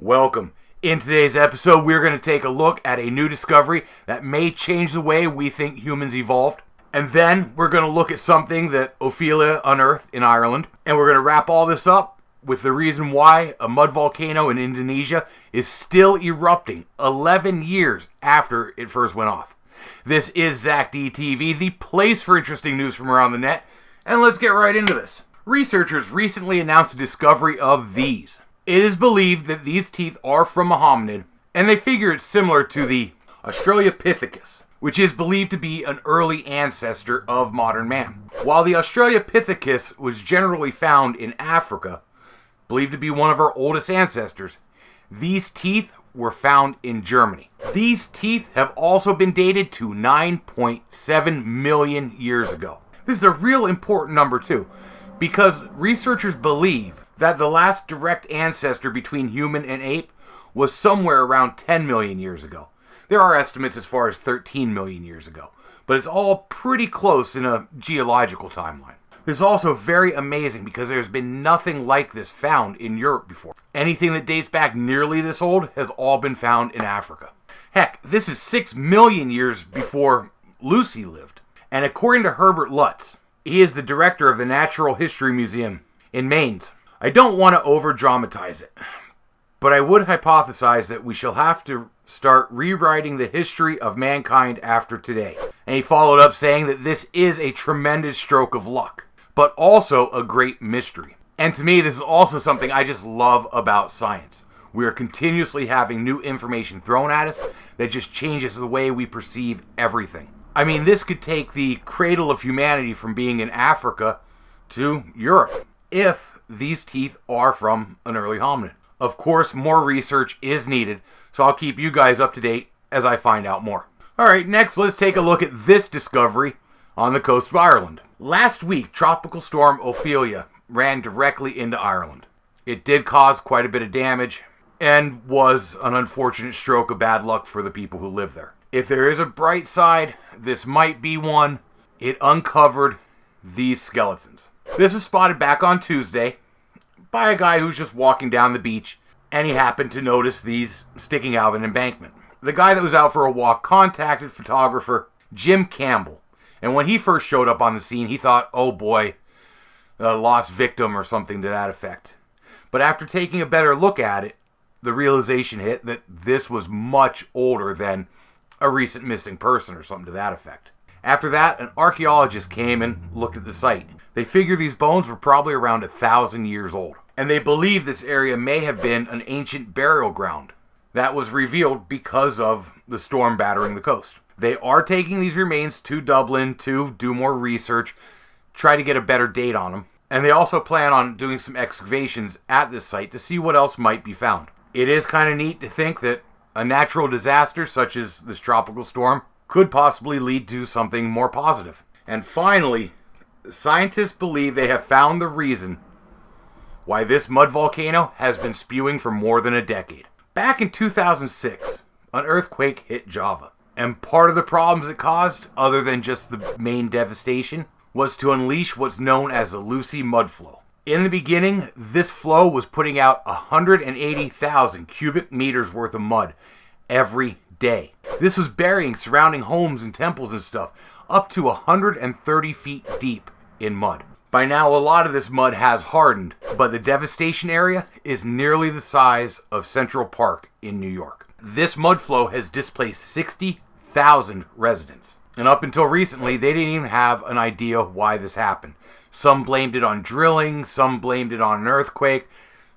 Welcome. In today's episode, we're going to take a look at a new discovery that may change the way we think humans evolved. And then we're going to look at something that Ophelia unearthed in Ireland. And we're going to wrap all this up with the reason why a mud volcano in Indonesia is still erupting 11 years after it first went off. This is ZakDTV, the place for interesting news from around the net. And let's get right into this. Researchers recently announced a discovery of these. It is believed that these teeth are from a hominid, and they figure it's similar to the Australopithecus, which is believed to be an early ancestor of modern man. While the Australopithecus was generally found in Africa, believed to be one of our oldest ancestors, these teeth were found in Germany. These teeth have also been dated to 9.7 million years ago. This is a real important number too, because researchers believe that the last direct ancestor between human and ape was somewhere around 10 million years ago. There are estimates as far as 13 million years ago, but it's all pretty close in a geological timeline. This is also very amazing because there's been nothing like this found in Europe before. Anything that dates back nearly this old has all been found in Africa. Heck, this is 6 million years before Lucy lived. And according to Herbert Lutz, he is the director of the Natural History Museum in Mainz. I don't want to over-dramatize it, but I would hypothesize that we shall have to start rewriting the history of mankind after today. And he followed up saying that this is a tremendous stroke of luck, but also a great mystery. And to me, this is also something I just love about science. We are continuously having new information thrown at us that just changes the way we perceive everything. I mean, this could take the cradle of humanity from being in Africa to Europe, if these teeth are from an early hominid. Of course, more research is needed, so I'll keep you guys up to date as I find out more. Alright, next let's take a look at this discovery on the coast of Ireland. Last week, Tropical Storm Ophelia ran directly into Ireland. It did cause quite a bit of damage, and was an unfortunate stroke of bad luck for the people who live there. If there is a bright side, this might be one. It uncovered these skeletons. This was spotted back on Tuesday by a guy who's just walking down the beach, and he happened to notice these sticking out of an embankment. The guy that was out for a walk contacted photographer Jim Campbell, and when he first showed up on the scene, he thought, oh boy, a lost victim or something to that effect. But after taking a better look at it, the realization hit that this was much older than a recent missing person or something to that effect. After that, an archaeologist came and looked at the site. They figure these bones were probably around 1,000 years old. And they believe this area may have been an ancient burial ground that was revealed because of the storm battering the coast. They are taking these remains to Dublin to do more research, try to get a better date on them. And they also plan on doing some excavations at this site to see what else might be found. It is kind of neat to think that a natural disaster such as this tropical storm could possibly lead to something more positive. And finally, scientists believe they have found the reason why this mud volcano has been spewing for more than a decade. Back in 2006, an earthquake hit Java. And part of the problems it caused, other than just the main devastation, was to unleash what's known as the Lucy mud flow. In the beginning, this flow was putting out 180,000 cubic meters worth of mud every day. This was burying surrounding homes and temples and stuff up to 130 feet deep in mud. By now, a lot of this mud has hardened, but the devastation area is nearly the size of Central Park in New York. This mud flow has displaced 60,000 residents. And up until recently, they didn't even have an idea why this happened. Some blamed it on drilling, some blamed it on an earthquake,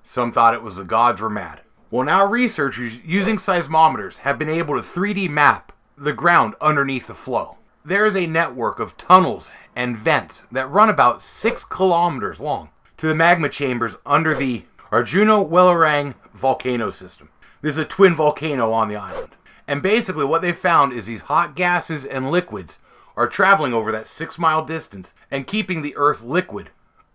some thought it was the gods were mad. Well, now researchers using seismometers have been able to 3D map the ground underneath the flow. There is a network of tunnels and vents that run about 6 kilometers long to the magma chambers under the Arjuna-Wellerang volcano system. This is a twin volcano on the island. And basically what they found is these hot gases and liquids are traveling over that 6-mile distance and keeping the earth liquid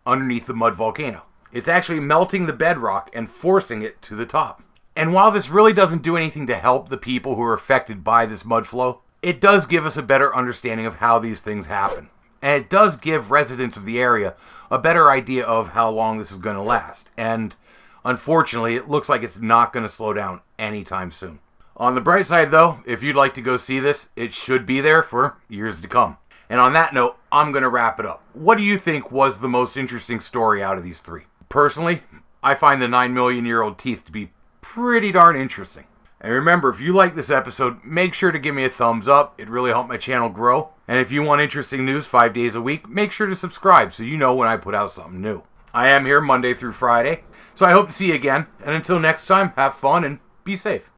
underneath the mud volcano. It's actually melting the bedrock and forcing it to the top. And while this really doesn't do anything to help the people who are affected by this mud flow, it does give us a better understanding of how these things happen. And it does give residents of the area a better idea of how long this is going to last. And Unfortunately, it looks like it's not going to slow down anytime soon. On the bright side, though, if you'd like to go see this, it should be there for years to come. And on that note, I'm going to wrap it up. What do you think was the most interesting story out of these three? Personally, I find the 9 million year old teeth to be pretty darn interesting. And remember, if you like this episode, make sure to give me a thumbs up. It really helped my channel grow. And if you want interesting news 5 days a week, make sure to subscribe so you know when I put out something new. I am here Monday through Friday, so I hope to see you again. And until next time, have fun and be safe.